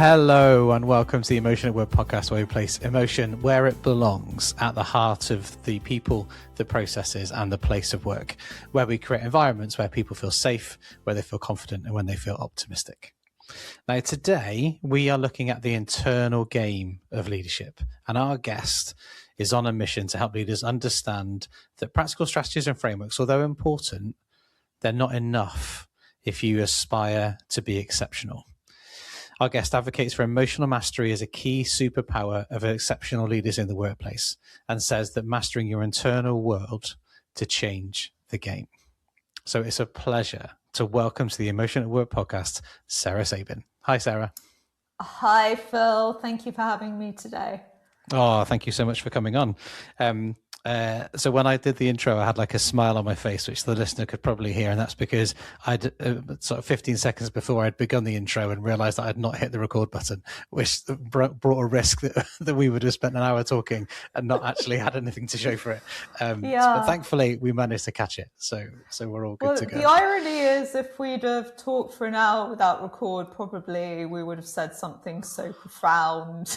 Hello and welcome to the Emotion at Work podcast, where we place emotion where it belongs, at the heart of the people, the processes and the place of work, where we create environments where people feel safe, where they feel confident and when they feel optimistic. Now today we are looking at the internal game of leadership, and our guest is on a mission to help leaders understand that practical strategies and frameworks, although important, they're not enough if you aspire to be exceptional. Our guest advocates for emotional mastery as a key superpower of exceptional leaders in the workplace, and says that mastering your internal world to change the game. So it's a pleasure to welcome to the Emotion at Work podcast, Sara Sabin. Hi, Sara. Hi, Phil. Thank you for having me today. Oh, thank you so much for coming on. So when I did the intro, I had like a smile on my face, which the listener could probably hear. And that's because I'd sort of 15 seconds before I'd begun the intro and realized that I'd not hit the record button, which brought a risk that we would have spent an hour talking and not actually had anything to show for it. But thankfully we managed to catch it. So we're all good to go. The irony is, if we'd have talked for an hour without record, probably we would have said something so profound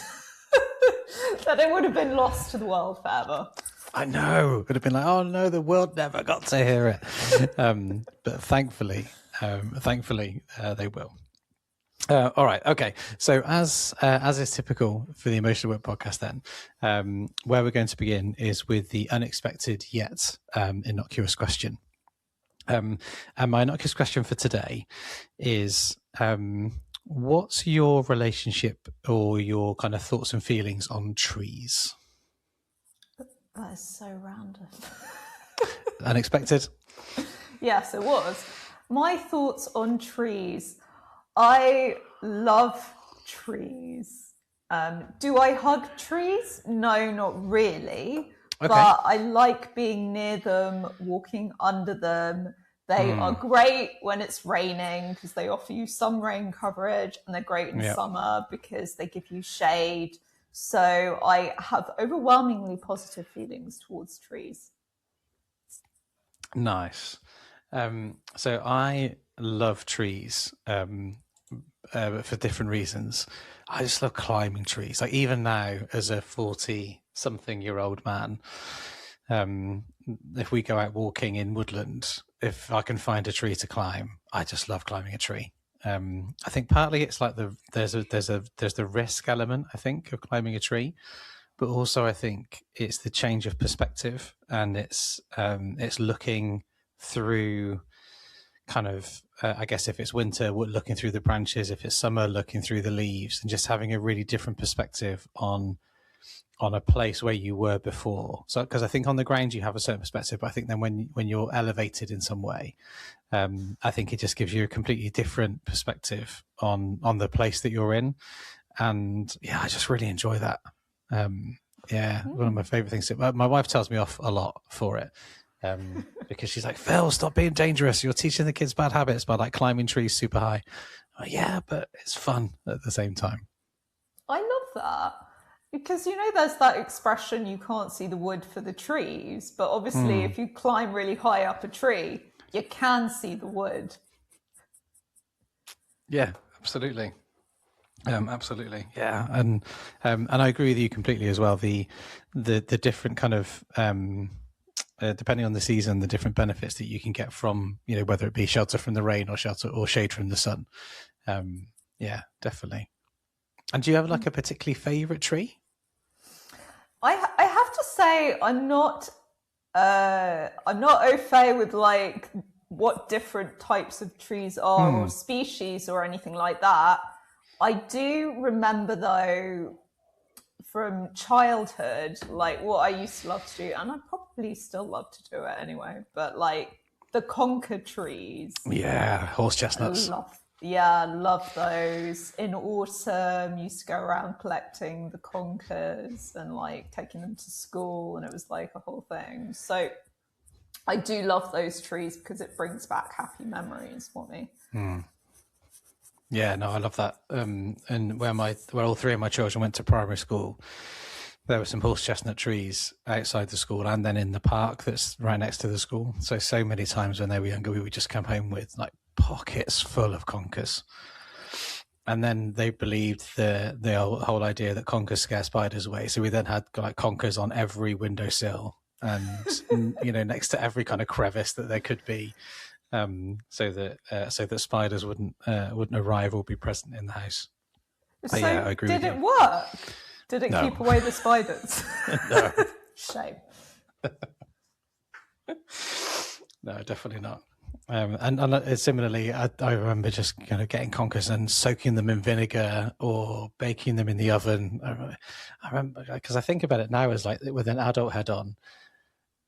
that it would have been lost to the world forever. I know. It would have been like, oh no, the world never got to hear it. But thankfully, they will. All right. Okay. So as is typical for the Emotional Work podcast, then, where we're going to begin is with the unexpected yet innocuous question. And my innocuous question for today is, what's your relationship or your kind of thoughts and feelings on trees? That is so random. Unexpected? Yes, it was. My thoughts on trees. I love trees. Do I hug trees? No, not really. Okay. But I like being near them, walking under them. They are great when it's raining because they offer you some rain coverage, and they're great in summer because they give you shade. So I have overwhelmingly positive feelings towards trees. Nice. So I love trees, but for different reasons. I just love climbing trees. Like even now, as a 40-something-year-old man, if we go out walking in woodland, if I can find a tree to climb, I just love climbing a tree. I think partly it's like there's the risk element, I think, of climbing a tree, but also I think it's the change of perspective, and it's looking through kind of I guess if it's winter, we're looking through the branches, if it's summer, looking through the leaves, and just having a really different perspective on a place where you were before. So because I think on the ground you have a certain perspective, but I think then when you're elevated in some way, I think it just gives you a completely different perspective on the place that you're in. And yeah, I just really enjoy that. One of my favorite things. My wife tells me off a lot for it, because she's like, Phil, stop being dangerous. You're teaching the kids bad habits by like climbing trees super high. Like, yeah, but it's fun at the same time. I love that. Because, you know, there's that expression, you can't see the wood for the trees. But obviously, if you climb really high up a tree, you can see the wood. Yeah, absolutely. Absolutely. Yeah. And I agree with you completely as well. The different kind of, depending on the season, the different benefits that you can get from, you know, whether it be shelter from the rain or shelter or shade from the sun. Yeah, definitely. And do you have like a particularly favorite tree? I have to say I'm not au fait with like what different types of trees are or species or anything like that. I do remember though from childhood, like what I used to love to do, and I probably still love to do it anyway, but like the conker trees. Yeah, horse chestnuts. Love those. In autumn, used to go around collecting the conkers and like taking them to school, and it was like a whole thing. So I do love those trees because it brings back happy memories for me. Yeah, no, I love that. And where all three of my children went to primary school, there were some horse chestnut trees outside the school and then in the park that's right next to the school. So many times when they were younger, we would just come home with like pockets full of conkers. And then they believed the whole idea that conkers scare spiders away. So we then had like conkers on every windowsill and next to every kind of crevice that there could be, so that spiders wouldn't arrive or be present in the house. So yeah, I agree did with it you. work? Did it No. keep away the spiders? No. Shame. No, definitely not. And similarly, I remember just getting conkers and soaking them in vinegar or baking them in the oven. I remember, because I think about it now as like with an adult head on,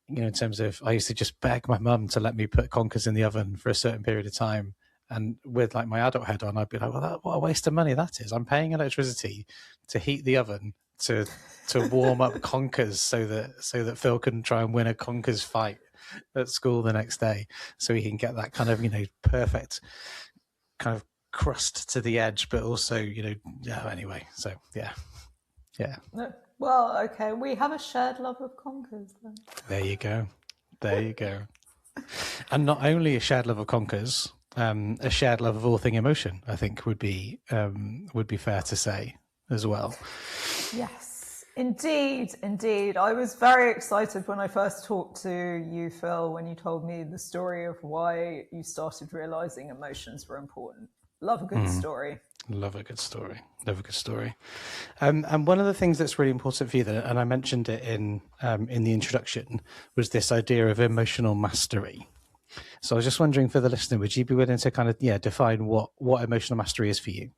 in terms of, I used to just beg my mum to let me put conkers in the oven for a certain period of time. And with like my adult head on, I'd be like, well, what a waste of money that is. I'm paying electricity to heat the oven to warm up conkers so that Phil can try and win a conkers fight at school the next day, so he can get that kind of perfect kind of crust to the edge, but also anyway. So yeah. Well, okay, we have a shared love of conkers then. There you go. And not only a shared love of conkers, a shared love of all thing emotion, I think would be fair to say as well. Yes, indeed. I was very excited when I first talked to you, Phil, when you told me the story of why you started realizing emotions were important. Love a good story. Love a good story. And one of the things that's really important for you, and I mentioned it in the introduction, was this idea of emotional mastery. So I was just wondering, for the listener, would you be willing to kind of define what emotional mastery is for you?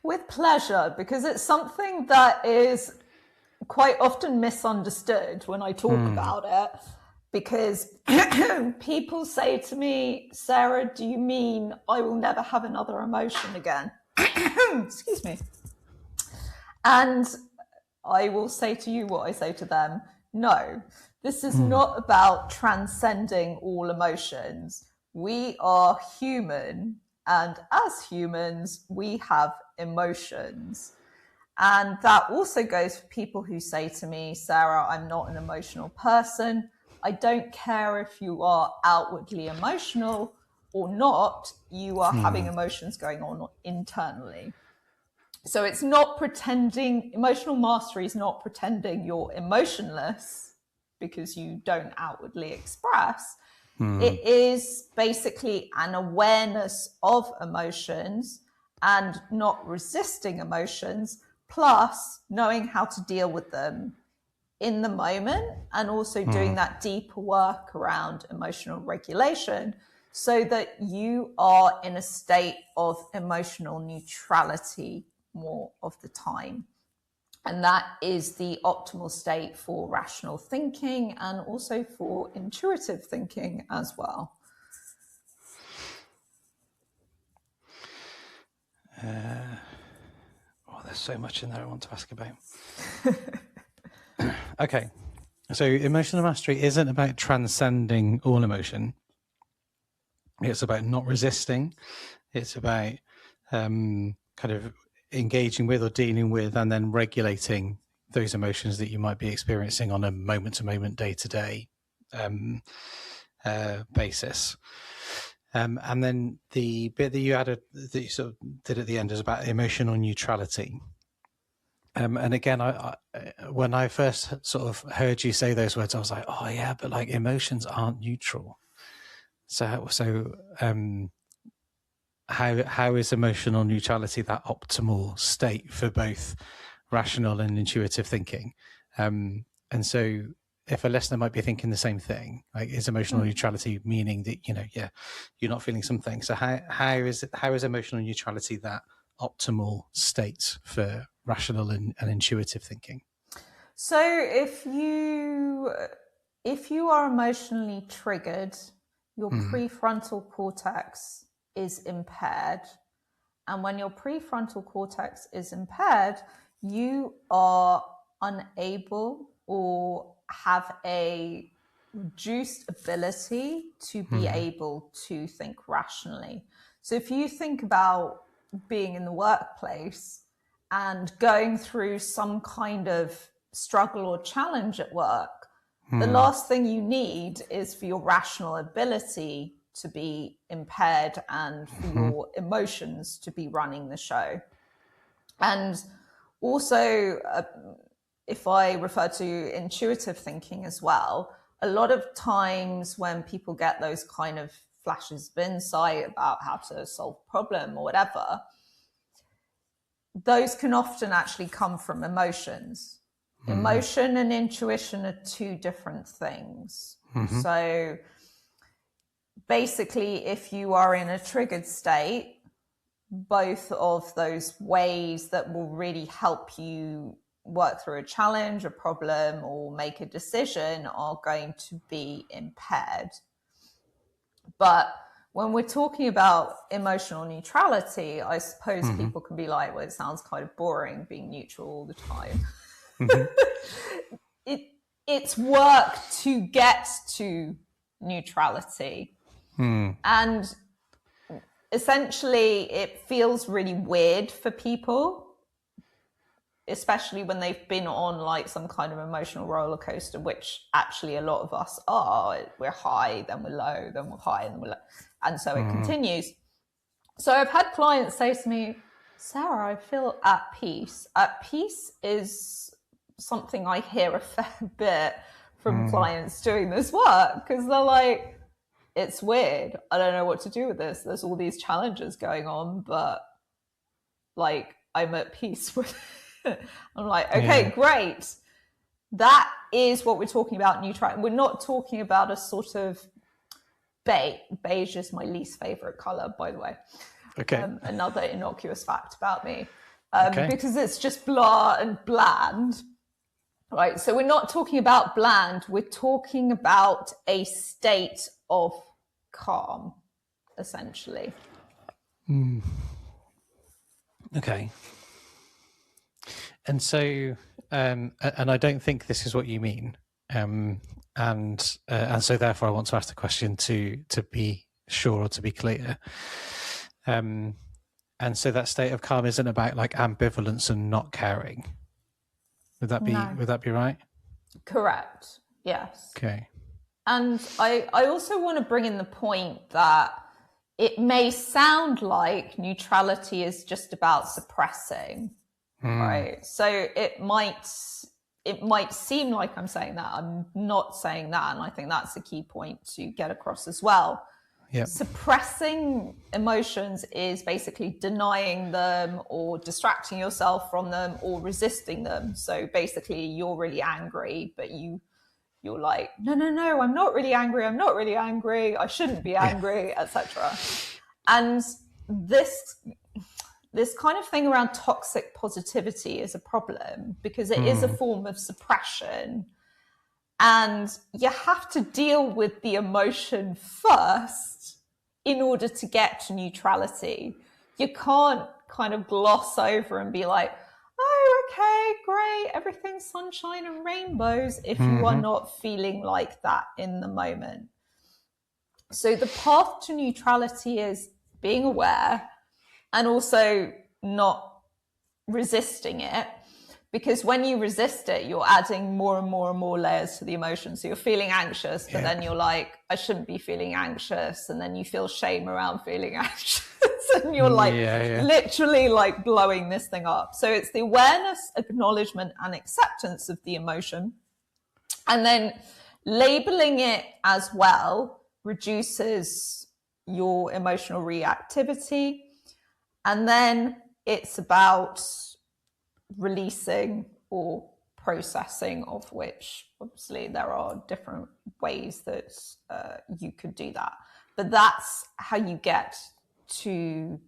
With pleasure, because it's something that is quite often misunderstood when I talk about it, because people say to me, Sarah, do you mean I will never have another emotion again? Excuse me. And I will say to you what I say to them. No, this is not about transcending all emotions. We are human, and as humans, we have emotions. And that also goes for people who say to me, Sarah, I'm not an emotional person. I don't care if you are outwardly emotional or not, you are having emotions going on internally. So it's not pretending, emotional mastery is not pretending you're emotionless because you don't outwardly express. It is basically an awareness of emotions and not resisting emotions, plus knowing how to deal with them in the moment, and also doing that deeper work around emotional regulation so that you are in a state of emotional neutrality more of the time. And that is the optimal state for rational thinking and also for intuitive thinking as well. There's so much in there I want to ask about. Okay. So emotional mastery isn't about transcending all emotion. It's about not resisting. It's about kind of engaging with or dealing with and then regulating those emotions that you might be experiencing on a moment-to-moment, day-to-day basis. And then the bit that you added, that you sort of did at the end, is about emotional neutrality. And again, I when I first sort of heard you say those words, I was like, oh yeah, but like emotions aren't neutral. So how is emotional neutrality that optimal state for both rational and intuitive thinking? And so if a listener might be thinking the same thing, like, is emotional neutrality meaning that, you're not feeling something? So how is emotional neutrality that optimal state for rational and intuitive thinking? So if you are emotionally triggered, your prefrontal cortex is impaired. And when your prefrontal cortex is impaired, you are unable or have a reduced ability to be able to think rationally. So if you think about being in the workplace and going through some kind of struggle or challenge at work, the last thing you need is for your rational ability to be impaired and for your emotions to be running the show. And also, if I refer to intuitive thinking as well, a lot of times when people get those kind of flashes of insight about how to solve a problem or whatever, those can often actually come from emotions. Emotion and intuition are two different things. So basically, if you are in a triggered state, both of those ways that will really help you work through a challenge, a problem, or make a decision are going to be impaired. But when we're talking about emotional neutrality, I suppose people can be like, well, it sounds kind of boring being neutral all the time. It's work to get to neutrality. And essentially, it feels really weird for people, especially when they've been on like some kind of emotional roller coaster, which actually a lot of us are. We're high, then we're low, then we're high, and then we're low. And so it continues. So I've had clients say to me, Sarah, I feel at peace. At peace is something I hear a fair bit from clients doing this work, because they're like, it's weird. I don't know what to do with this. There's all these challenges going on, but like I'm at peace with it. I'm like, okay, great. That is what we're talking about neutrality. We're not talking about a sort of beige is my least favorite color, by the way. Okay. Another innocuous fact about me, because it's just blah and bland. Right. So we're not talking about bland. We're talking about a state of calm, essentially. Okay. And so, and I don't think this is what you mean. And so therefore I want to ask the question to be sure or to be clear. And so that state of calm isn't about like ambivalence and not caring. Would that be right? Correct. Yes. Okay. And I also want to bring in the point that it may sound like neutrality is just about suppressing, right? So it might seem like I'm saying that. I'm not saying that. And I think that's a key point to get across as well. Yep. Suppressing emotions is basically denying them or distracting yourself from them or resisting them. So basically you're really angry, but you're like, no, I'm not really angry. I shouldn't be angry, etc. And this kind of thing around toxic positivity is a problem because it is a form of suppression. And you have to deal with the emotion first in order to get to neutrality. You can't kind of gloss over and be like, oh, okay, great, everything's sunshine and rainbows, if you are not feeling like that in the moment. So the path to neutrality is being aware and also not resisting it. Because when you resist it, you're adding more and more and more layers to the emotion. So you're feeling anxious, but then you're like, I shouldn't be feeling anxious. And then you feel shame around feeling anxious. And you're like literally like blowing this thing up. So it's the awareness, acknowledgement, and acceptance of the emotion. And then labeling it as well reduces your emotional reactivity. And then it's about releasing or processing, of which obviously there are different ways that you could do that. But that's how you get to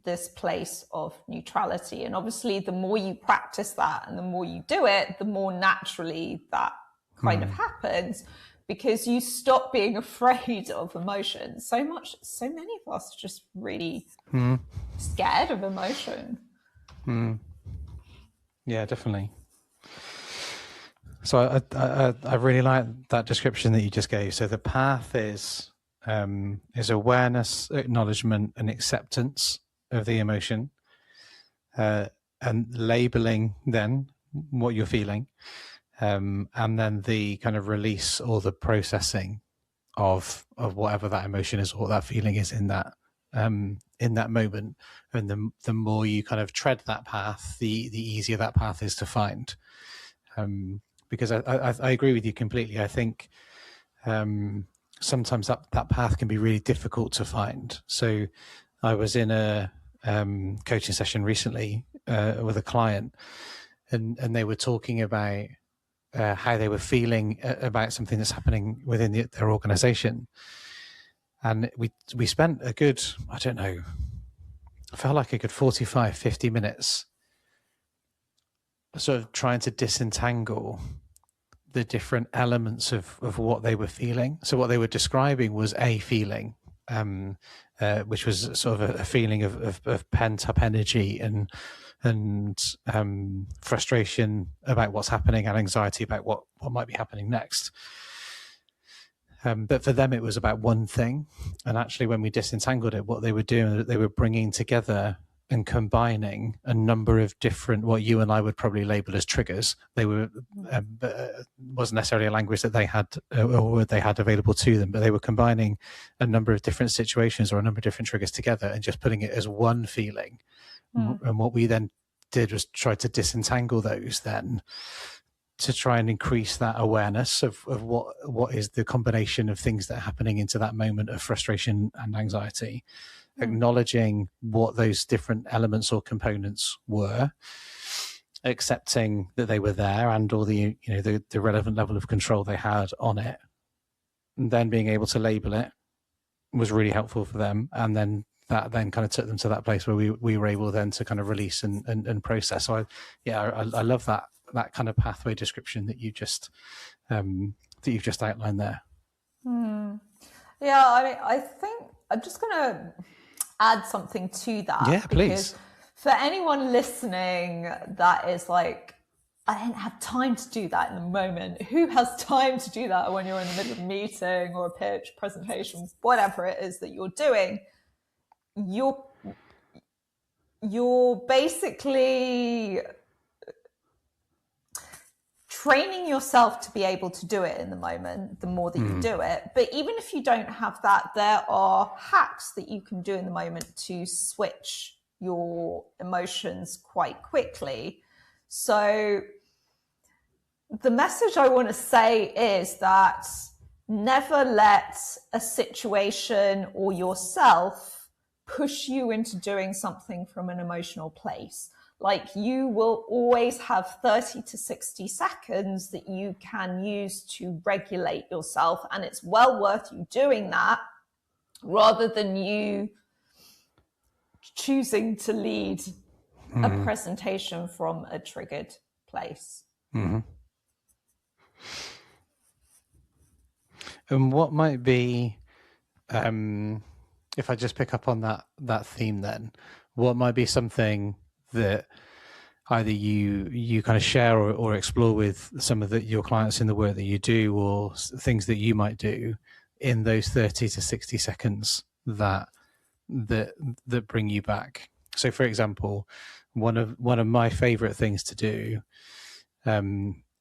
this place of neutrality. And obviously the more you practice that and the more you do it, the more naturally that kind of happens, because you stop being afraid of emotion. So many of us are just really scared of emotion. Yeah, definitely. So I really like that description that you just gave. So the path is awareness, acknowledgement, and acceptance of the emotion, and labeling then what you're feeling, and then the kind of release or the processing of whatever that emotion is or what that feeling is in that moment. And the more you kind of tread that path, the easier that path is to find. Because I agree with you completely. I think sometimes that path can be really difficult to find. So I was in a coaching session recently with a client, and they were talking about how they were feeling about something that's happening within their organization. And we spent a good, I don't know, I felt like a good 45, 50 minutes sort of trying to disentangle the different elements of what they were feeling. So what they were describing was a feeling, which was sort of a feeling of pent up energy and frustration about what's happening and anxiety about what might be happening next. But for them, it was about one thing. And actually, when we disentangled it, what they were doing, they were bringing together and combining a number of different, what you and I would probably label as triggers. They were wasn't necessarily a language that they had or they had available to them, but they were combining a number of different situations or a number of different triggers together and just putting it as one feeling. And what we then did was try to disentangle those then to try and increase that awareness of what is the combination of things that are happening into that moment of frustration and anxiety, acknowledging what those different elements or components were, accepting that they were there and all the the relevant level of control they had on it, and then being able to label it was really helpful for them. And then that then kind of took them to that place where we were able then to kind of release and process. So I love that kind of pathway description that you've just outlined there. Yeah, I mean, I think I'm just going to add something to that. Yeah, please. For anyone listening that is like, I didn't have time to do that in the moment. Who has time to do that when you're in the middle of a meeting or a pitch, presentation, whatever it is that you're doing? You're basically training yourself to be able to do it in the moment, the more that you do it. But even if you don't have that, there are hacks that you can do in the moment to switch your emotions quite quickly. So the message I want to say is that never let a situation or yourself push you into doing something from an emotional place. Like, you will always have 30 to 60 seconds that you can use to regulate yourself. And it's well worth you doing that rather than you choosing to lead a presentation from a triggered place. And what might be, if I just pick up on that theme then, what might be something that either you kind of share or explore with some of your clients in the work that you do, or things that you might do in those 30 to 60 seconds that bring you back? So, for example, one of my favorite things to do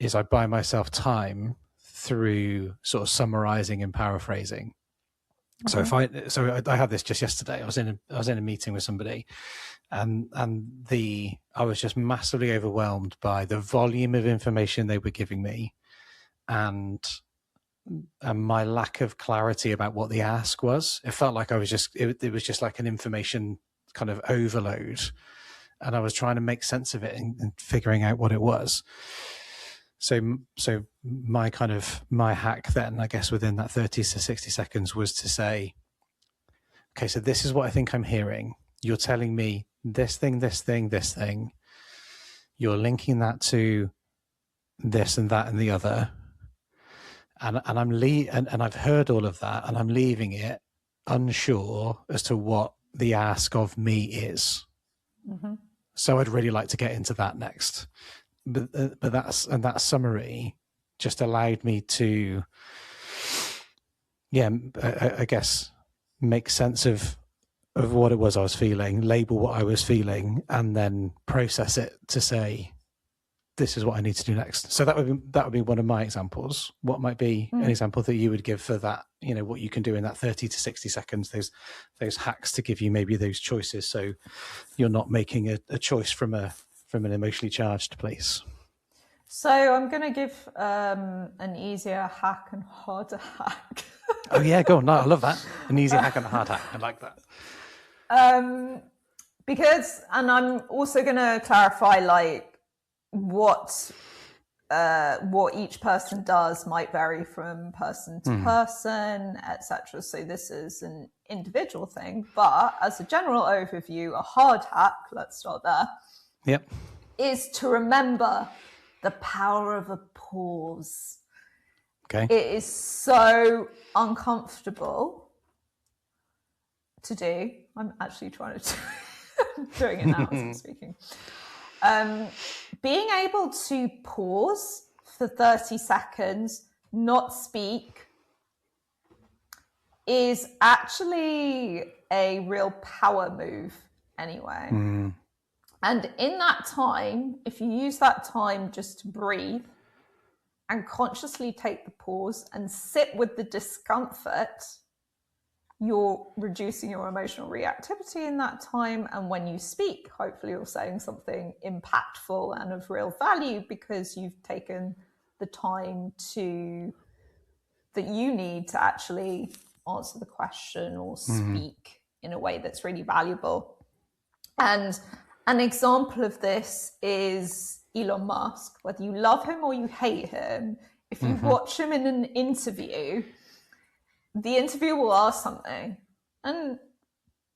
is I buy myself time through sort of summarizing and paraphrasing. So I had this just yesterday. I was in a meeting with somebody, and I was just massively overwhelmed by the volume of information they were giving me, and my lack of clarity about what the ask was. It felt like it was just like an information kind of overload, and I was trying to make sense of it and figuring out what it was. So my hack then, I guess, within that 30 to 60 seconds was to say, okay, so this is what I think I'm hearing. You're telling me this thing, this thing, this thing. You're linking that to this and that and the other. And I've heard all of that, and I'm leaving it unsure as to what the ask of me is. So I'd really like to get into that next. But that summary just allowed me to, I guess, make sense of what it was I was feeling, label what I was feeling, and then process it to say, this is what I need to do next. So that would be one of my examples. What might be an example that you would give for that? What you can do in that 30 to 60 seconds, those hacks to give you maybe those choices, so you're not making a choice from an emotionally charged place. So I'm going to give an easier hack and harder hack. Oh yeah, go on. No, I love that. An easy hack and a hard hack. I like that. Because, and I'm also going to clarify, like, what each person does might vary from person to person, etc. So this is an individual thing, but as a general overview, a hard hack, let's start there. Yep. Is to remember the power of a pause. Okay. It is so uncomfortable to do. I'm actually trying to I'm doing it now as I'm speaking. Being able to pause for 30 seconds, not speak, is actually a real power move anyway. And in that time, if you use that time just to breathe and consciously take the pause and sit with the discomfort, you're reducing your emotional reactivity in that time. And when you speak, hopefully you're saying something impactful and of real value because you've taken the time that you need to actually answer the question or speak in a way that's really valuable. And an example of this is Elon Musk. Whether you love him or you hate him, if you watch him in an interview, the interviewer will ask something and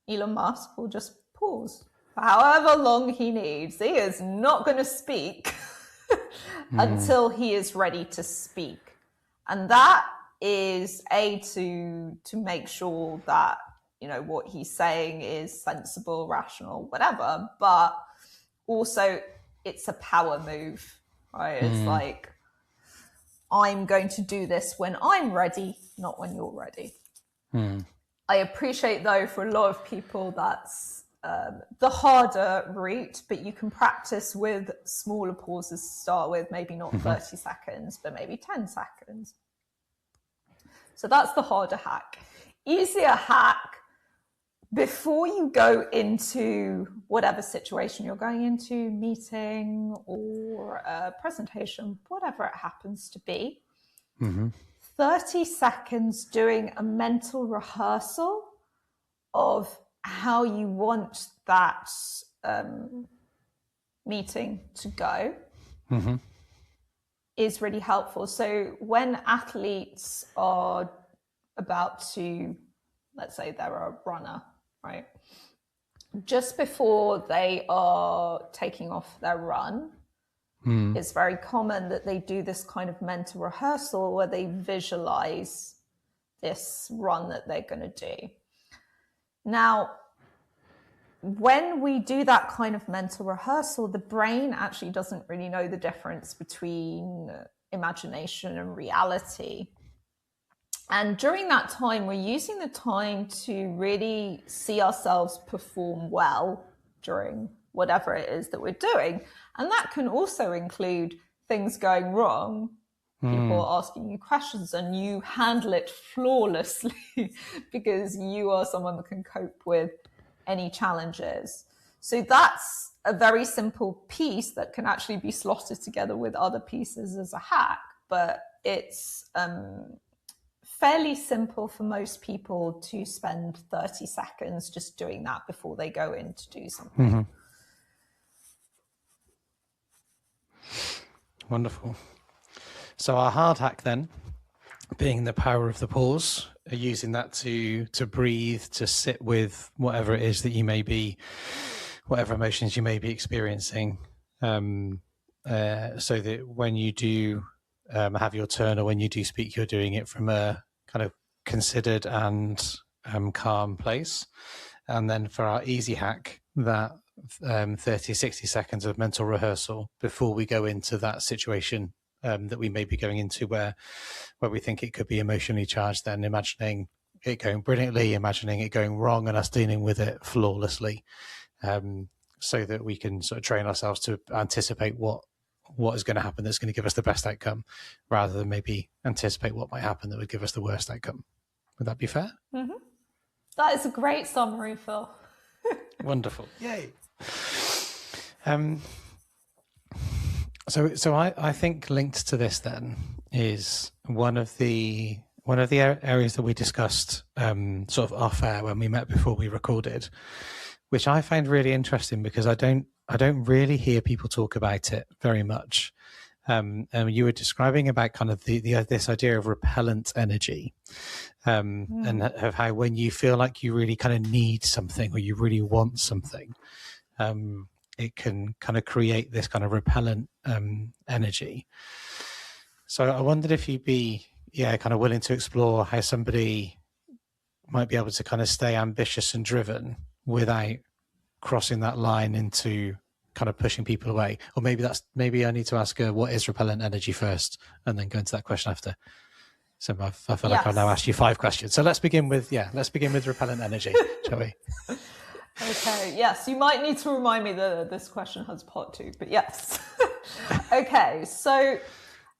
Elon Musk will just pause for however long he needs. He is not going to speak until he is ready to speak. And that is to make sure that, what he's saying is sensible, rational, whatever, but also it's a power move, right? It's like, I'm going to do this when I'm ready, not when you're ready. I appreciate, though, for a lot of people, that's the harder route, but you can practice with smaller pauses to start with, maybe not 30 seconds, but maybe 10 seconds. So that's the harder hack. Easier hack, before you go into whatever situation you're going into, meeting or a presentation, whatever it happens to be, 30 seconds doing a mental rehearsal of how you want that meeting to go is really helpful. So when athletes are about to, let's say they're a runner, right? Just before they are taking off their run, it's very common that they do this kind of mental rehearsal where they visualize this run that they're going to do. Now, when we do that kind of mental rehearsal, the brain actually doesn't really know the difference between imagination and reality. And during that time, we're using the time to really see ourselves perform well during whatever it is that we're doing. And that can also include things going wrong. People are asking you questions and you handle it flawlessly because you are someone that can cope with any challenges. So that's a very simple piece that can actually be slotted together with other pieces as a hack, but it's fairly simple for most people to spend 30 seconds just doing that before they go in to do something. Wonderful. So our hard hack then, being the power of the pause, using that to breathe, to sit with whatever it is that you may be, whatever emotions you may be experiencing, so that when you do have your turn or when you do speak, you're doing it from a kind of considered and calm place. And then for our easy hack, that 30, 60 seconds of mental rehearsal before we go into that situation that we may be going into where we think it could be emotionally charged, then imagining it going brilliantly, imagining it going wrong and us dealing with it flawlessly, so that we can sort of train ourselves to anticipate what what is going to happen that's going to give us the best outcome, rather than maybe anticipate what might happen that would give us the worst outcome. Would that be fair? Mm-hmm. That is a great summary, Phil. Wonderful. Yay. So I think linked to this then is one of the areas that we discussed sort of off air when we met before we recorded, which I find really interesting because I don't really hear people talk about it very much. And you were describing about kind of this idea of repellent energy, and of how when you feel like you really kind of need something or you really want something, it can kind of create this kind of repellent energy. So I wondered if you'd be kind of willing to explore how somebody might be able to kind of stay ambitious and driven without crossing that line into kind of pushing people away. Or maybe I need to ask her, what is repellent energy first, and then go into that question after. So I feel like I've now asked you 5 questions. So let's begin with repellent energy, shall we? Okay, yes, you might need to remind me that this question has part 2, but yes. Okay, so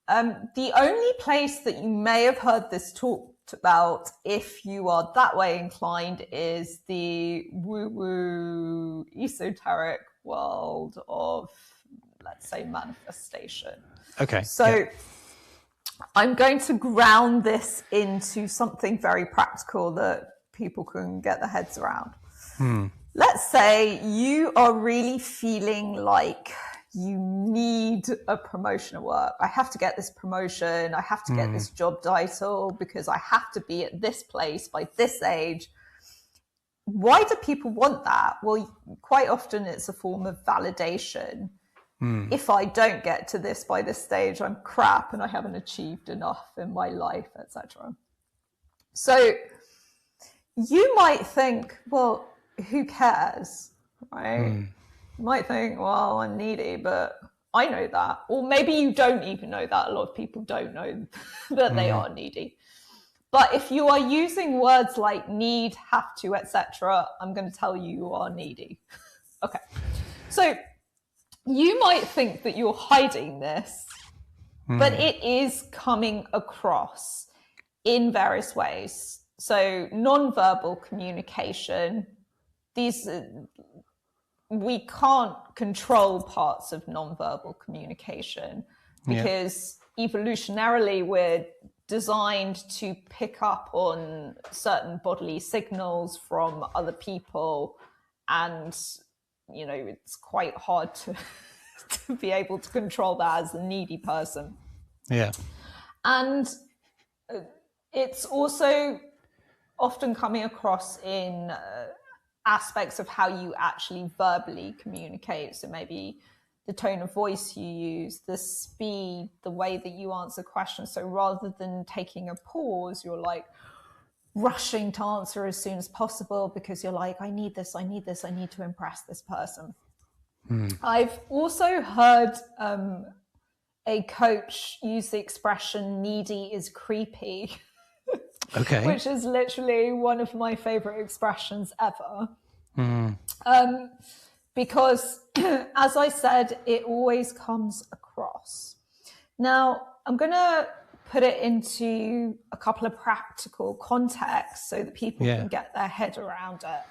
the only place that you may have heard this talked about, if you are that way inclined, is the woo-woo esoteric world of, let's say, manifestation. Okay. So I'm going to ground this into something very practical that people can get their heads around. Let's say you are really feeling like you need a promotion at work. I have to get this promotion. I have to get this job title because I have to be at this place by this age. Why do people want that? Well, quite often it's a form of validation. If I don't get to this by this stage, I'm crap and I haven't achieved enough in my life, etc. So you might think, well, who cares, right? You might think, well, I'm needy, but I know that. Or maybe you don't even know that. A lot of people don't know that they are needy. But if you are using words like need, have to, etc., I'm going to tell you are needy. Okay. So you might think that you're hiding this, but it is coming across in various ways. So non-verbal communication, we can't control parts of non-verbal communication because evolutionarily we're designed to pick up on certain bodily signals from other people, and it's quite hard to be able to control that as a needy person. And it's also often coming across in aspects of how you actually verbally communicate. So maybe the tone of voice you use, the speed, the way that you answer questions. So rather than taking a pause, you're like rushing to answer as soon as possible because you're like, I need this, I need to impress this person. I've also heard a coach use the expression needy is creepy. Okay. Which is literally one of my favorite expressions ever. Because, as I said, it always comes across. Now, I'm going to put it into a couple of practical contexts so that people can get their head around it.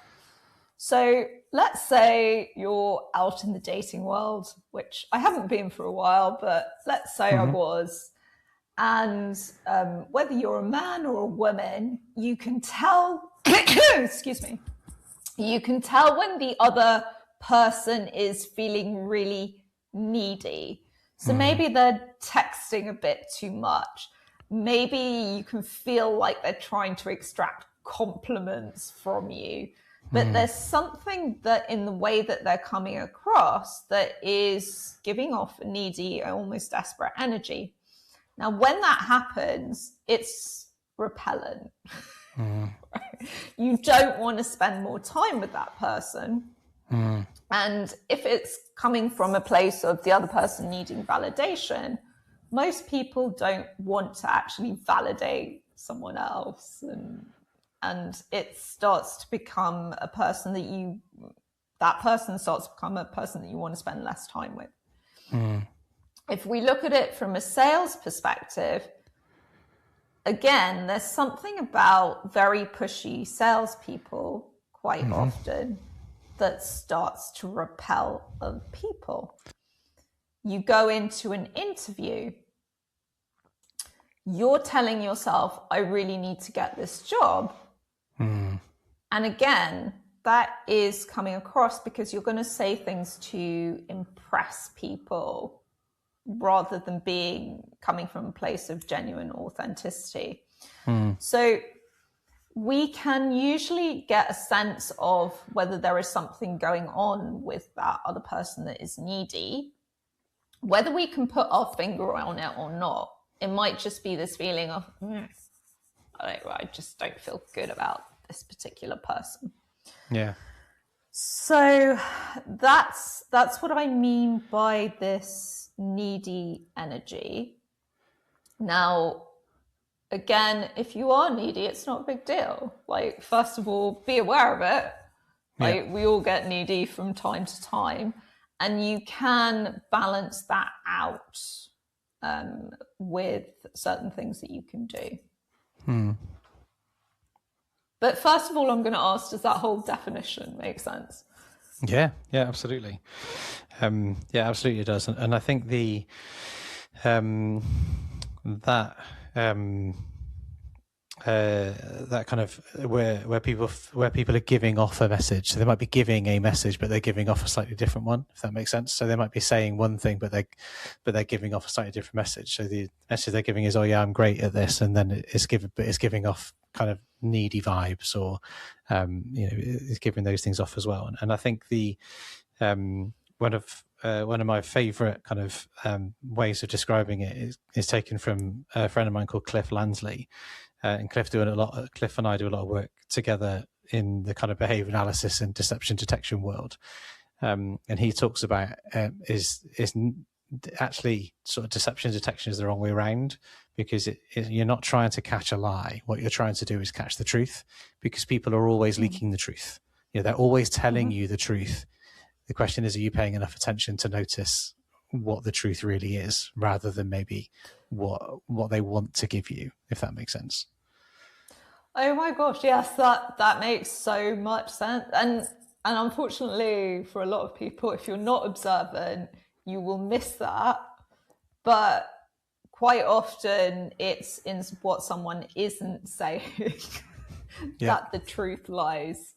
So let's say you're out in the dating world, which I haven't been for a while, but let's say I was. And whether you're a man or a woman, you can tell, excuse me, you can tell when the other person is feeling really needy. So maybe they're texting a bit too much. Maybe you can feel like they're trying to extract compliments from you. But there's something that in the way that they're coming across that is giving off a needy, almost desperate energy. Now, when that happens, it's repellent. You don't want to spend more time with that person. And if it's coming from a place of the other person needing validation, most people don't want to actually validate someone else. And it starts to become a person that person starts to become a person that you want to spend less time with. if we look at it from a sales perspective, again, there's something about very pushy salespeople quite often that starts to repel other people. You go into an interview, you're telling yourself, I really need to get this job. And again, that is coming across because you're going to say things to impress people rather than coming from a place of genuine authenticity. So we can usually get a sense of whether there is something going on with that other person that is needy. Whether we can put our finger on it or not, it might just be this feeling of, I just don't feel good about this particular person. Yeah. So that's what I mean by this needy energy. Now, again, if you are needy, it's not a big deal. Like, first of all, be aware of it. Like, we all get needy from time to time, and you can balance that out with certain things that you can do. But first of all, I'm going to ask, does that whole definition make sense? Yeah, absolutely. Absolutely it does. And I think that kind of where people are giving off a message. So they might be giving a message, but they're giving off a slightly different one, if that makes sense. So they might be saying one thing, but they're giving off a slightly different message. So the message they're giving is, "Oh yeah, I'm great at this," and then it's giving off kind of needy vibes, or it's giving those things off as well. And I think one of my favorite kind of ways of describing it is taken from a friend of mine called Cliff Lansley. And Cliff and I do a lot of work together in the kind of behavior analysis and deception detection world. And he talks about is actually sort of deception detection is the wrong way around, because you're not trying to catch a lie. What you're trying to do is catch the truth, because people are always leaking the truth. They're always telling you the truth. The question is, are you paying enough attention to notice what the truth really is, rather than maybe what they want to give you, if that makes sense? Oh my gosh, yes, that makes so much sense. And unfortunately for a lot of people, if you're not observant, you will miss that. But quite often it's in what someone isn't saying that the truth lies.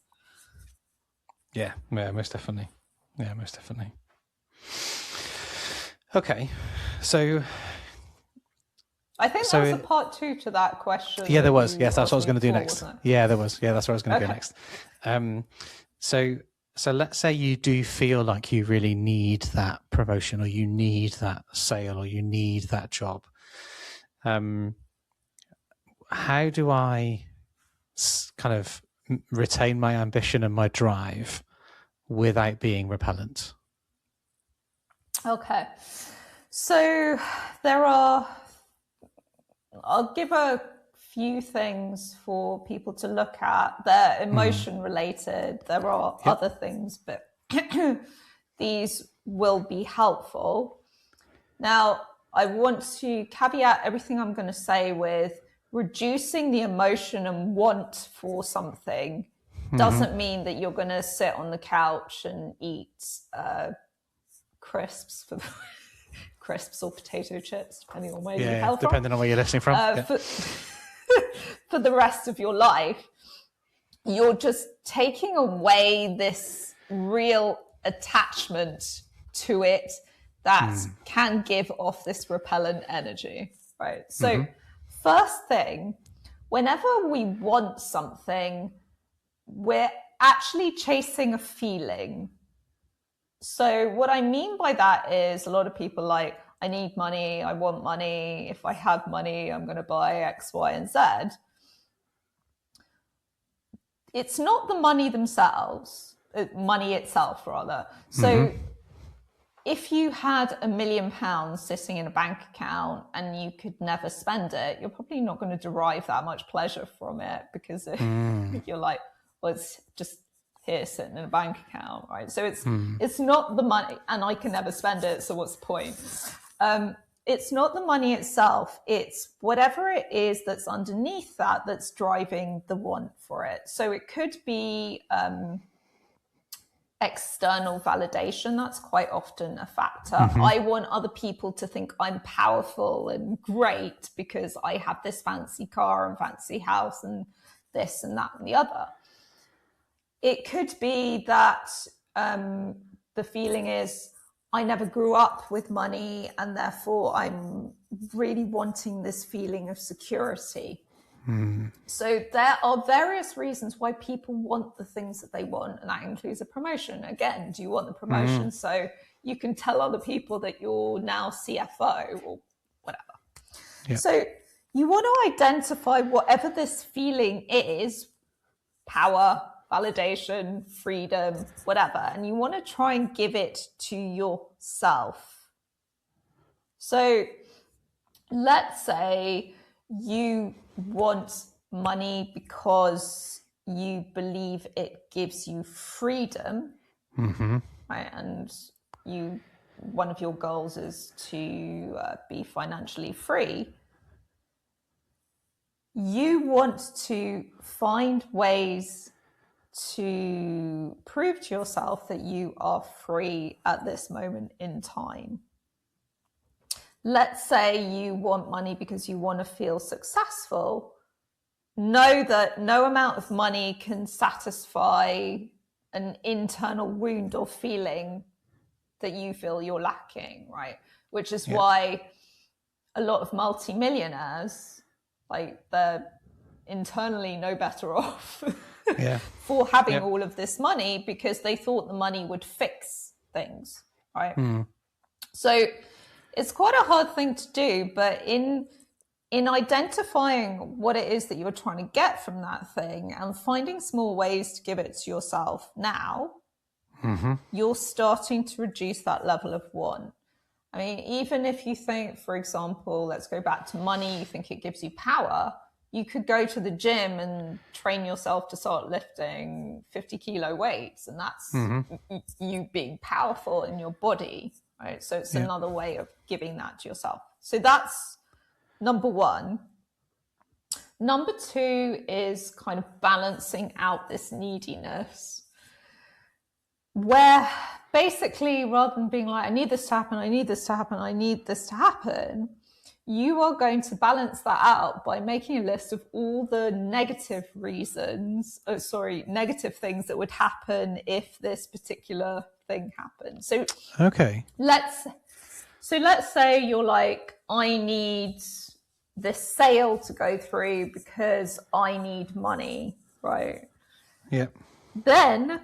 Yeah, most definitely. Yeah, most definitely. Okay, so I think there was a part 2 to that question. Yeah, there was. Yes, that's what I was going to do next. Yeah, there was. Yeah, that's what I was going to do next. So let's say you do feel like you really need that promotion, or you need that sale, or you need that job. How do I kind of retain my ambition and my drive without being repellent? Okay. So I'll give a few things for people to look at. They're emotion related. There are other things, but these will be helpful. Now, I want to caveat everything I'm going to say with reducing the emotion and want for something doesn't mean that you're going to sit on the couch and eat crisps crisps or potato chips, depending on where you hail from. Depending on where you're listening from. For the rest of your life, you're just taking away this real attachment to it that can give off this repellent energy, right? So first thing, whenever we want something, we're actually chasing a feeling. So what I mean by that is a lot of people like, I need money, I want money, if I have money, I'm going to buy X, Y, and Z. It's not the money itself rather. So if you had £1 million sitting in a bank account and you could never spend it, you're probably not going to derive that much pleasure from it, because you're like, well, it's just here sitting in a bank account, right? So it's not the money, and I can never spend it, so what's the point? it's not the money itself, it's whatever it is that's underneath that that's driving the want for it. So it could be external validation. That's quite often a factor. I want other people to think I'm powerful and great because I have this fancy car and fancy house and this and that and the other. It could be that the feeling is I never grew up with money and therefore I'm really wanting this feeling of security. So there are various reasons why people want the things that they want, and that includes a promotion. Again, do you want the promotion so you can tell other people that you're now CFO or whatever? Yeah. So you want to identify whatever this feeling is, power, validation, freedom, whatever, and you want to try and give it to yourself. So let's say you want money because you believe it gives you freedom, right? And one of your goals is to be financially free. You want to find ways to prove to yourself that you are free at this moment in time. Let's say you want money because you want to feel successful. Know that no amount of money can satisfy an internal wound or feeling that you feel you're lacking, right? Which is why a lot of multimillionaires, like, they're internally no better off for having all of this money because they thought the money would fix things, right? So it's quite a hard thing to do, but in identifying what it is that you're trying to get from that thing and finding small ways to give it to yourself now, you're starting to reduce that level of want. I mean, even if you think, for example, let's go back to money, you think it gives you power, you could go to the gym and train yourself to start lifting 50 kilo weights, and that's you being powerful in your body, right? So it's another way of giving that to yourself. So that's number one. Number two is kind of balancing out this neediness, where basically, rather than being like, I need this to happen, I need this to happen, I need this to happen, you are going to balance that out by making a list of all the negative negative things that would happen if this particular thing happened. So let's say you're like, I need this sale to go through because I need money, right? Yeah. Then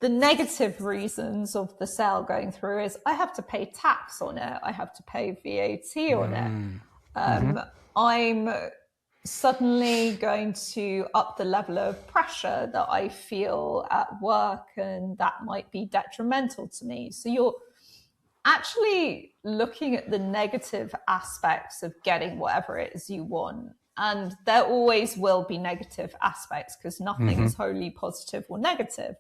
the negative reasons of the sale going through is I have to pay tax on it, I have to pay VAT on it. I'm suddenly going to up the level of pressure that I feel at work, and that might be detrimental to me. So you're actually looking at the negative aspects of getting whatever it is you want. And there always will be negative aspects because nothing is wholly positive or negative.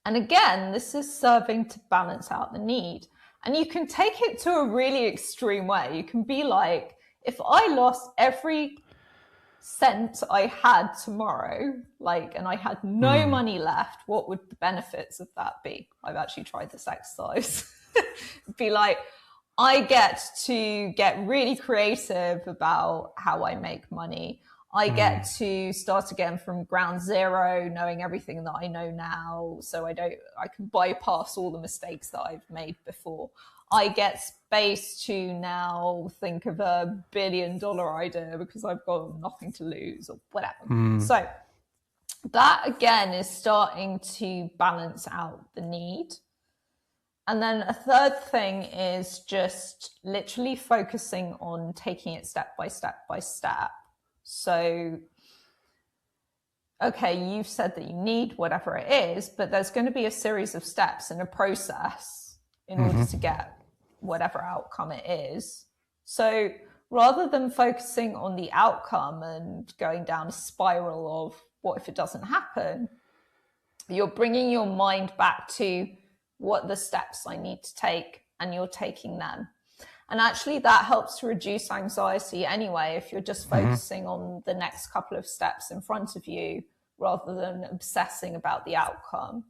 And again, this is serving to balance out the need. And you can take it to a really extreme way. You can be like, if I lost every cent I had tomorrow, and I had no money left, what would the benefits of that be? I've actually tried this exercise. Be like, I get to get really creative about how I make money. I get to start again from ground zero, knowing everything that I know now, so I can bypass all the mistakes that I've made before. I get space to now think of $1 billion idea because I've got nothing to lose or whatever. So that again is starting to balance out the need. And then a third thing is just literally focusing on taking it step by step by step. So, okay, you've said that you need whatever it is, but there's going to be a series of steps and a process in order to get whatever outcome it is. So rather than focusing on the outcome and going down a spiral of what if it doesn't happen, you're bringing your mind back to what the steps I need to take and you're taking them. And actually that helps to reduce anxiety anyway, if you're just focusing on the next couple of steps in front of you rather than obsessing about the outcome.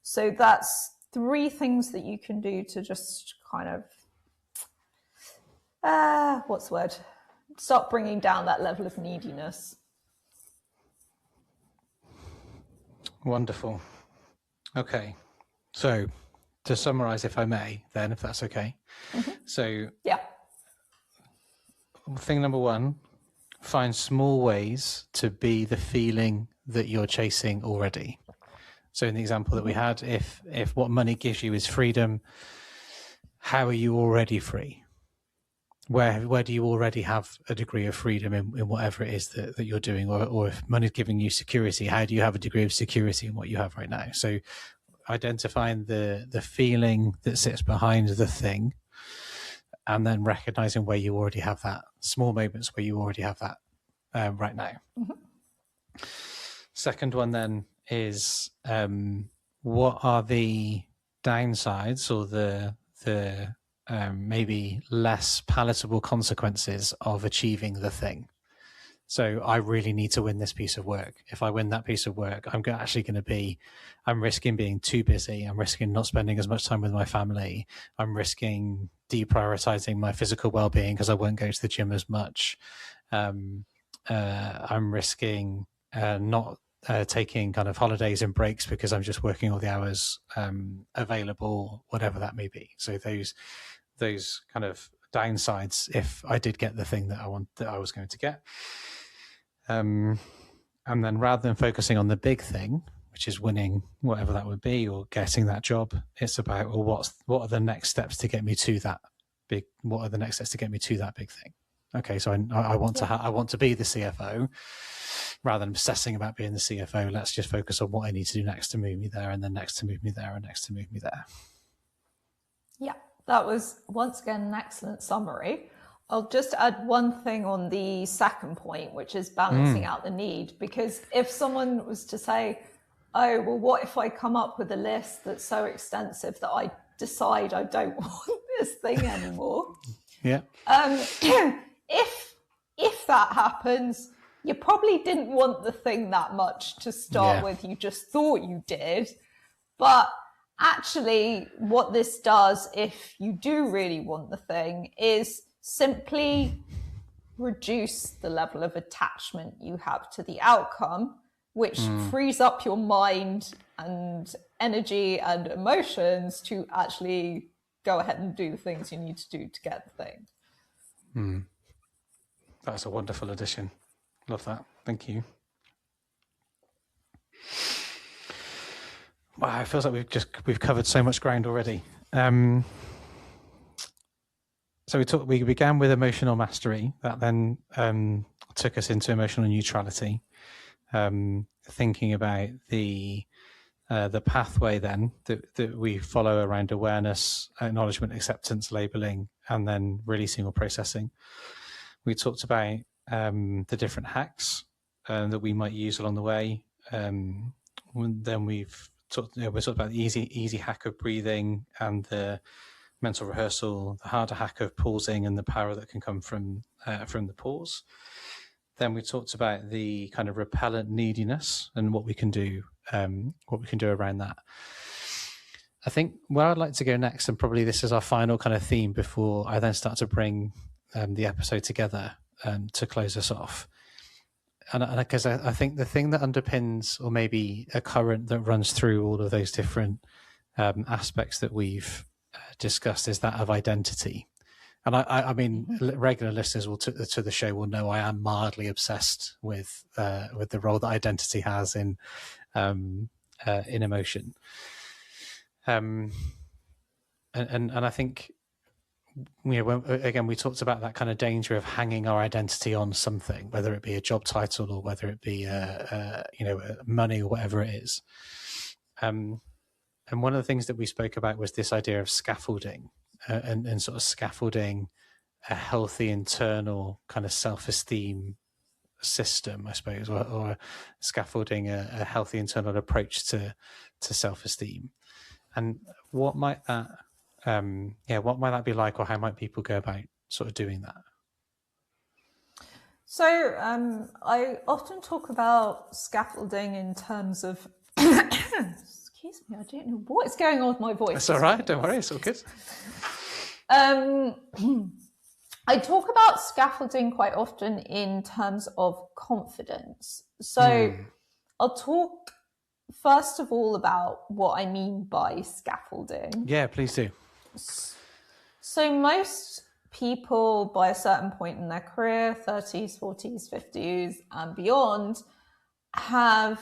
So that's 3 things that you can do to just kind of, start bringing down that level of neediness. Wonderful. Okay. So to summarize, if I may, then, if that's okay. So yeah. Thing number 1, find small ways to be the feeling that you're chasing already. So in the example that we had, if what money gives you is freedom, how are you already free? Where do you already have a degree of freedom in whatever it is that you're doing? Or if money's giving you security, how do you have a degree of security in what you have right now? So identifying the feeling that sits behind the thing, and then recognizing where you already have that, small moments where you already have that right now. Second one then is what are the downsides or the maybe less palatable consequences of achieving the thing? So I really need to win this piece of work. If I win that piece of work, I'm risking being too busy. I'm risking not spending as much time with my family. I'm risking deprioritizing my physical well-being because I won't go to the gym as much. I'm risking not taking kind of holidays and breaks because I'm just working all the hours available, whatever that may be. So those kind of downsides if I did get the thing that I was going to get. And then rather than focusing on the big thing, which is winning whatever that would be or getting that job, it's about, well, what are the next steps to get me to that big? What are the next steps to get me to that big thing? Okay, so I want to be the CFO. Rather than obsessing about being the CFO, let's just focus on what I need to do next to move me there, and then next to move me there, and next to move me there. Yeah, that was once again an excellent summary. I'll just add one thing on the second point, which is balancing out the need. Because if someone was to say, oh, well, what if I come up with a list that's so extensive that I decide I don't want this thing anymore? Yeah. If that happens, you probably didn't want the thing that much to start with. You just thought you did. But actually, what this does, if you do really want the thing, is simply reduce the level of attachment you have to the outcome, which frees up your mind and energy and emotions to actually go ahead and do the things you need to do to get the thing. That's a wonderful addition. Love that. Thank you. Wow, it feels like we've covered so much ground already. So we began with emotional mastery. That then took us into emotional neutrality. Thinking about the pathway then that we follow around awareness, acknowledgement, acceptance, labeling, and then releasing or processing. We talked about the different hacks that we might use along the way. Then we talked about the easy hack of breathing and the mental rehearsal, the harder hack of pausing and the power that can come from the pause. Then we talked about the kind of repellent neediness and what we can do around that. I think where I'd like to go next, and probably this is our final kind of theme before I then start to bring the episode together to close us off. And because I think the thing that underpins, or maybe a current that runs through all of those different aspects that we've discussed, is that of identity. And I mean, regular listeners to the show will know I am mildly obsessed with the role that identity has in emotion. And I think, you know, again, we talked about that kind of danger of hanging our identity on something, whether it be a job title or whether it be money or whatever it is. And one of the things that we spoke about was this idea of scaffolding and sort of scaffolding a healthy internal kind of self-esteem system, I suppose, or scaffolding a healthy internal approach to self-esteem. And what might that what might that be like, or how might people go about sort of doing that? So I often talk about scaffolding in terms of excuse me, I don't know what is going on with my voice. It's all right, don't worry, it's all good. I talk about scaffolding quite often in terms of confidence. So I'll talk first of all about what I mean by scaffolding. Yeah, please do. So most people by a certain point in their career, 30s, 40s, 50s and beyond, have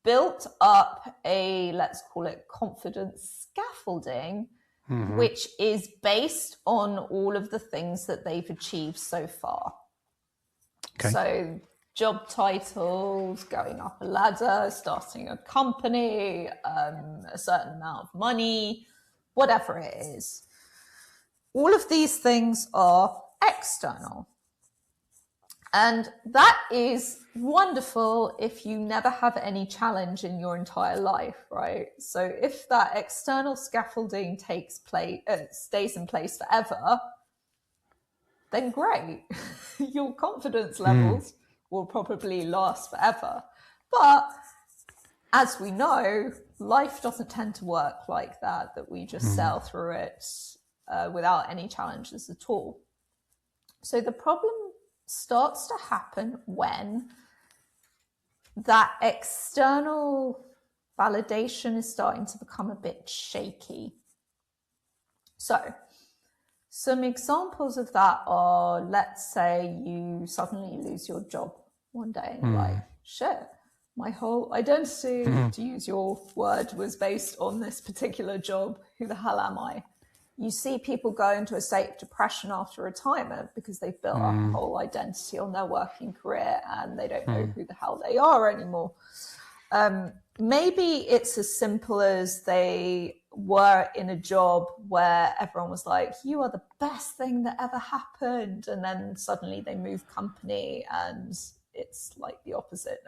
built up a, let's call it confidence scaffolding, which is based on all of the things that they've achieved so far. Okay. So job titles, going up a ladder, starting a company, a certain amount of money, whatever it is. All of these things are external. And that is wonderful if you never have any challenge in your entire life, right? So if that external scaffolding stays in place forever, then great. Your confidence levels will probably last forever. But as we know, life doesn't tend to work like that we just sail through it without any challenges at all. So the problem starts to happen when that external validation is starting to become a bit shaky. So some examples of that are, let's say you suddenly lose your job one day and you're like, shit, my whole identity, to use your word, was based on this particular job. Who the hell am I? You see people go into a state of depression after retirement because they've built up a whole identity on their working career and they don't know who the hell they are anymore. Maybe it's as simple as they were in a job where everyone was like, you are the best thing that ever happened. And then suddenly they move company and it's like the opposite.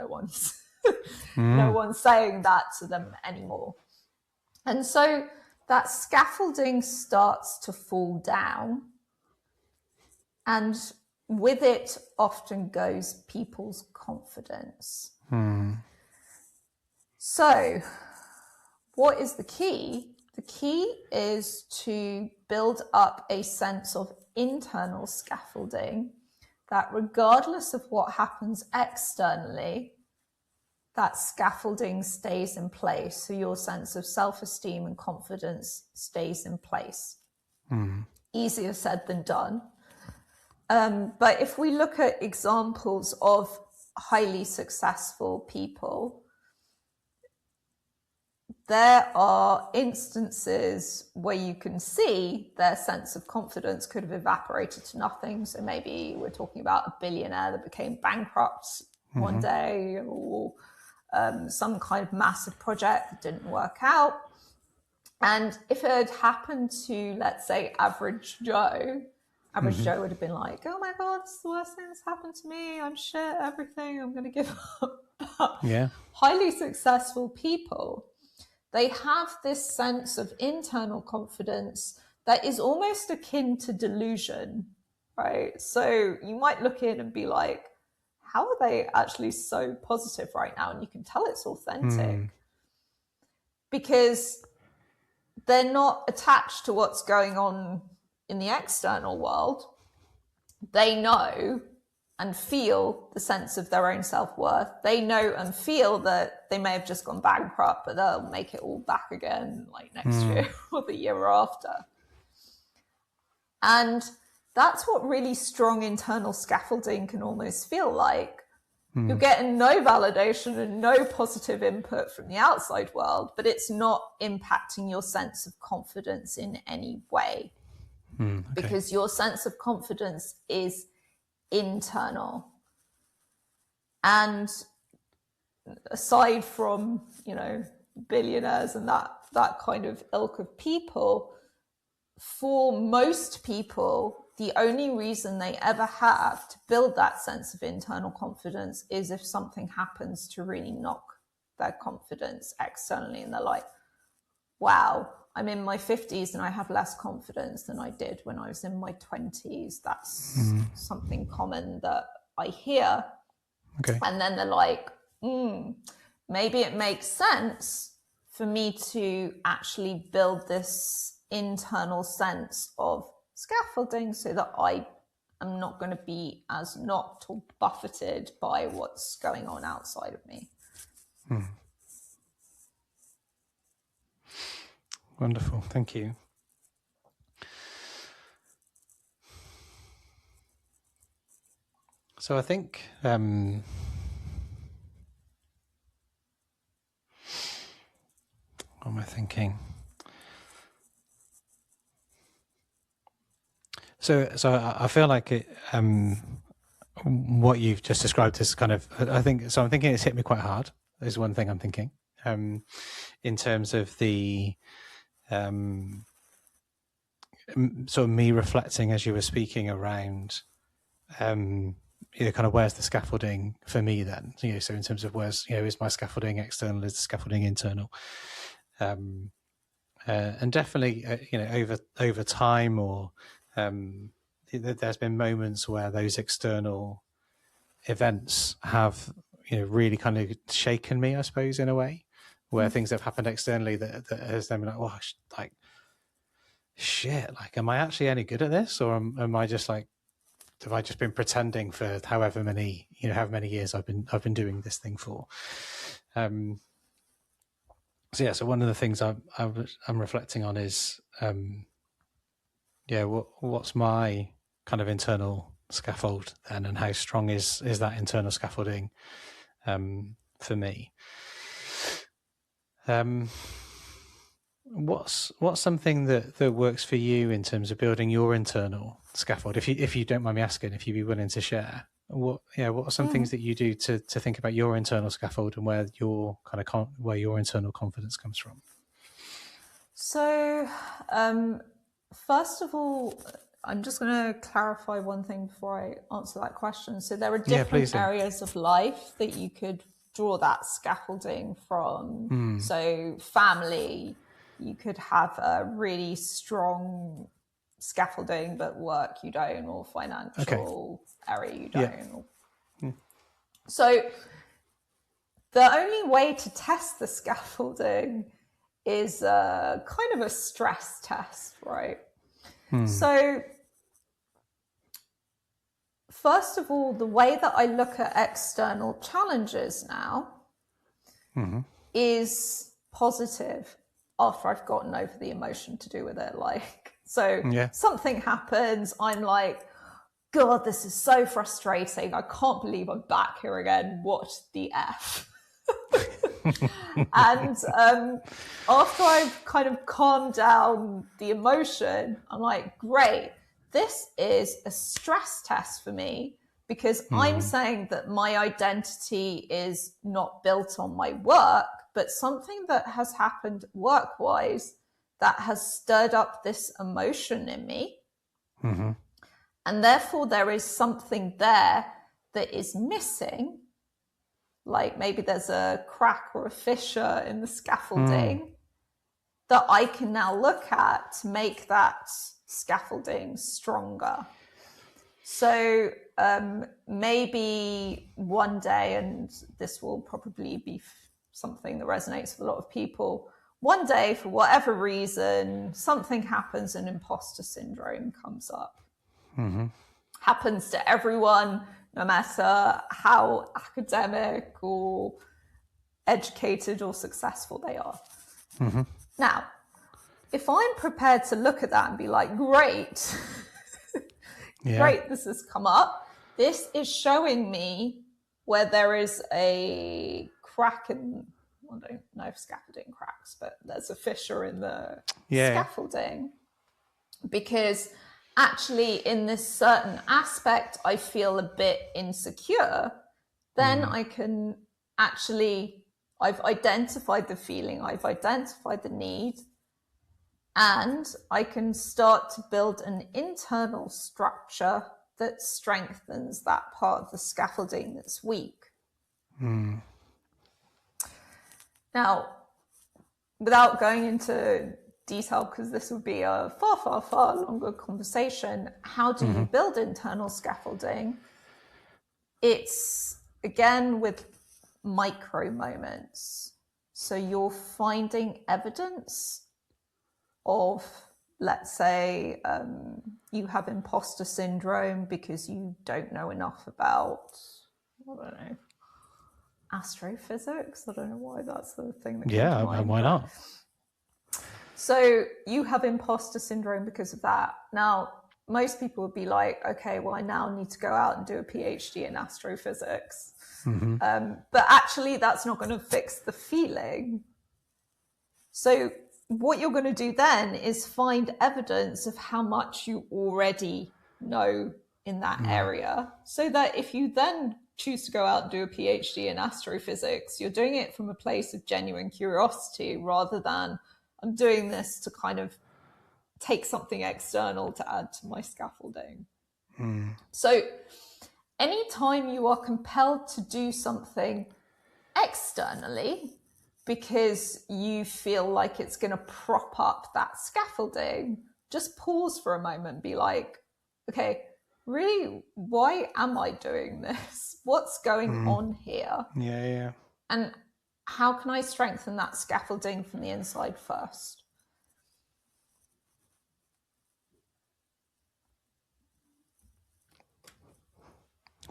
No one's saying that to them anymore. And so that scaffolding starts to fall down, and with it often goes people's confidence. So what is the key? The key is to build up a sense of internal scaffolding that regardless of what happens externally, that scaffolding stays in place. So your sense of self-esteem and confidence stays in place. Easier said than done. But if we look at examples of highly successful people, there are instances where you can see their sense of confidence could have evaporated to nothing. So maybe we're talking about a billionaire that became bankrupt one day, or some kind of massive project that didn't work out. And if it had happened to, let's say, average Joe would have been like, oh my God, it's the worst thing that's happened to me. I'm shit, everything, I'm going to give up. Yeah. Highly successful people, they have this sense of internal confidence that is almost akin to delusion, right? So you might look in and be like, how are they actually so positive right now? And you can tell it's authentic because they're not attached to what's going on in the external world. They know and feel the sense of their own self-worth. They know and feel that they may have just gone bankrupt, but they'll make it all back again like next year or the year after. And that's what really strong internal scaffolding can almost feel like. You're getting no validation and no positive input from the outside world, but it's not impacting your sense of confidence in any way. Because your sense of confidence is internal. And aside from, billionaires and that kind of ilk of people, for most people, the only reason they ever have to build that sense of internal confidence is if something happens to really knock their confidence externally and they're like, wow, I'm in my 50s and I have less confidence than I did when I was in my 20s. That's something common that I hear. Okay. And then they're like, maybe it makes sense for me to actually build this internal sense of scaffolding so that I am not going to be as knocked or buffeted by what's going on outside of me. Wonderful. Thank you. So I think what am I thinking? So I feel like it, what you've just described is kind of, I think, so I'm thinking it's hit me quite hard, is one thing I'm thinking, in terms of the sort of me reflecting as you were speaking around, kind of where's the scaffolding for me then? So in terms of where's, is my scaffolding external, is the scaffolding internal? And definitely, over time, or there's been moments where those external events have, really kind of shaken me, I suppose, in a way, where things have happened externally that has then been like, oh, like, shit, like, am I actually any good at this, or am I just like, have I just been pretending for however many years I've been doing this thing for? So one of the things I'm reflecting on is, what's my kind of internal scaffold then, and how strong is that internal scaffolding for me? What's something that works for you in terms of building your internal scaffold? If you don't mind me asking, if you'd be willing to share, what are some things that you do to think about your internal scaffold and where your kind of where your internal confidence comes from? So, first of all, I'm just going to clarify one thing before I answer that question. So there are different areas of life that you could draw that scaffolding from. So family, you could have a really strong scaffolding, but work you don't, or financial area you don't. Yeah. So the only way to test the scaffolding is kind of a stress test, right? So first of all, the way that I look at external challenges now is positive after I've gotten over the emotion to do with it. Like, so something happens, I'm like, God, this is so frustrating. I can't believe I'm back here again. What the F? And after I've kind of calmed down the emotion, I'm like, great, this is a stress test for me, because I'm saying that my identity is not built on my work, but something that has happened work-wise that has stirred up this emotion in me. And therefore there is something there that is missing. Like maybe there's a crack or a fissure in the scaffolding that I can now look at to make that scaffolding stronger. So maybe one day, and this will probably be something that resonates with a lot of people, one day, for whatever reason, something happens and imposter syndrome comes up. Happens to everyone, no matter how academic or educated or successful they are. Now, if I'm prepared to look at that and be like, great, great, this has come up. This is showing me where there is a crack in, I don't know if scaffolding cracks, but there's a fissure in the scaffolding. Because actually in this certain aspect, I feel a bit insecure, then I can actually, I've identified the feeling, I've identified the need, and I can start to build an internal structure that strengthens that part of the scaffolding that's weak. Now, without going into detail, because this would be a far, far, far longer conversation. How do you build internal scaffolding? It's, again, with micro moments. So you're finding evidence of, let's say, you have imposter syndrome because you don't know enough about, I don't know, astrophysics. I don't know why that's the thing that came to mind. Why not? So you have imposter syndrome because of that. Now, most people would be like, okay, well, I now need to go out and do a PhD in astrophysics. But actually, that's not going to fix the feeling. So what you're going to do then is find evidence of how much you already know in that area, so that if you then choose to go out and do a PhD in astrophysics, you're doing it from a place of genuine curiosity rather than, I'm doing this to kind of take something external to add to my scaffolding. So anytime you are compelled to do something externally because you feel like it's going to prop up that scaffolding, just pause for a moment, be like, okay, really, why am I doing this? What's going on here? Yeah. And how can I strengthen that scaffolding from the inside first?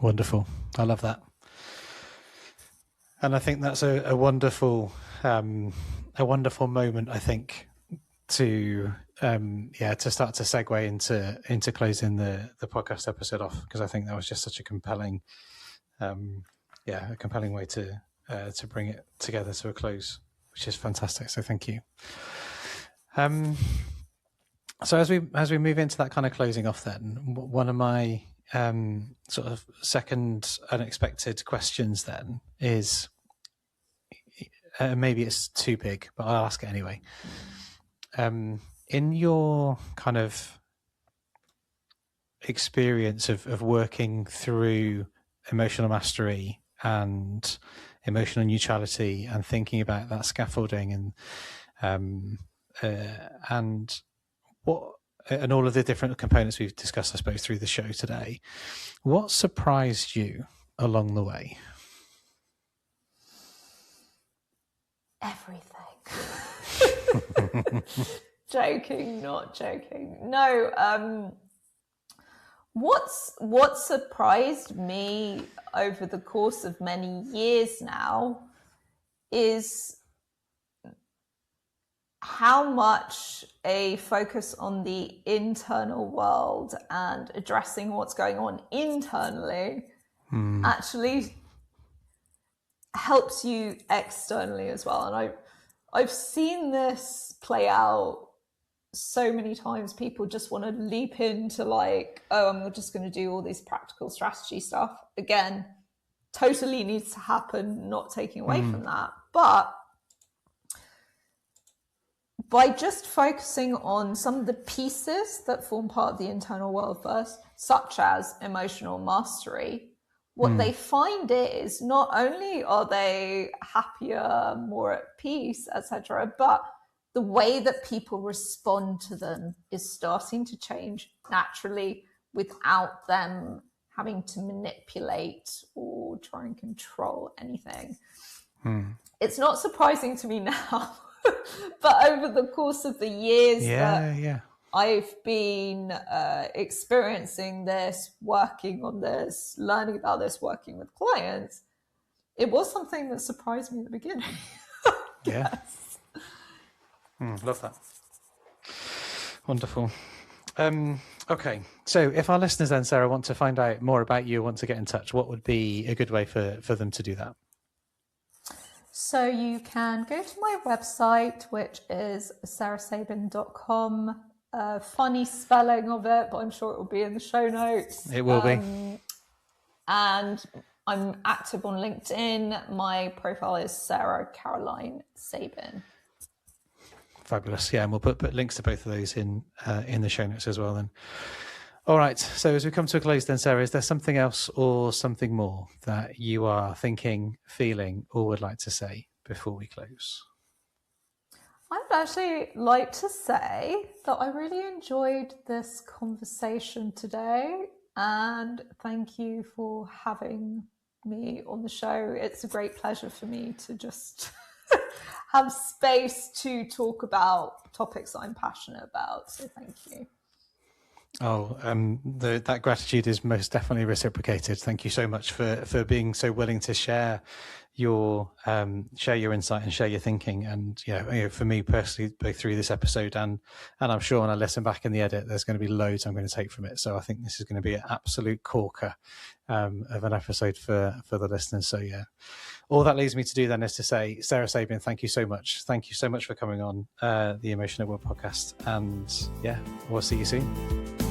Wonderful. I love that. And I think that's a wonderful moment, I think, to start to segue into closing the podcast episode off, because I think that was just such a compelling way to bring it together to a close, which is fantastic. So thank you. So as we move into that kind of closing off, then one of my sort of second unexpected questions then is, maybe it's too big, but I'll ask it anyway. In your kind of experience of working through emotional mastery and emotional neutrality and thinking about that scaffolding and all of the different components we've discussed, I suppose, through the show today, what surprised you along the way? Everything. Joking, not joking. No, what surprised me over the course of many years now is how much a focus on the internal world and addressing what's going on internally actually helps you externally as well. And I've seen this play out so many times. People just want to leap into like, oh, I'm just going to do all this practical strategy stuff. Again, totally needs to happen, not taking away from that. But by just focusing on some of the pieces that form part of the internal world first, such as emotional mastery, what they find is not only are they happier, more at peace, etc., but the way that people respond to them is starting to change naturally without them having to manipulate or try and control anything. It's not surprising to me now, but over the course of the years I've been experiencing this, working on this, learning about this, working with clients, it was something that surprised me at the beginning. Yes. Love that. Wonderful. Okay, so if our listeners then, Sarah, want to find out more about you, want to get in touch, what would be a good way for them to do that? So you can go to my website, which is sarasabin.com. Funny spelling of it, but I'm sure it will be in the show notes. It will be. And I'm active on LinkedIn. My profile is Sara Caroline Sabin. Fabulous. Yeah, and we'll put links to both of those in the show notes as well then. All right. So as we come to a close then, Sarah, is there something else or something more that you are thinking, feeling, or would like to say before we close? I would actually like to say that I really enjoyed this conversation today, and thank you for having me on the show. It's a great pleasure for me to just have space to talk about topics I'm passionate about. So thank you. Oh, that gratitude is most definitely reciprocated. Thank you so much for being so willing to share your insight and share your thinking. And for me personally, both through this episode and I'm sure when I listen back in the edit, there's going to be loads I'm going to take from it. So I think this is going to be an absolute corker of an episode for the listeners. So yeah. All that leaves me to do then is to say, Sara Sabin, thank you so much. Thank you so much for coming on the Emotion at Work podcast. And yeah, we'll see you soon.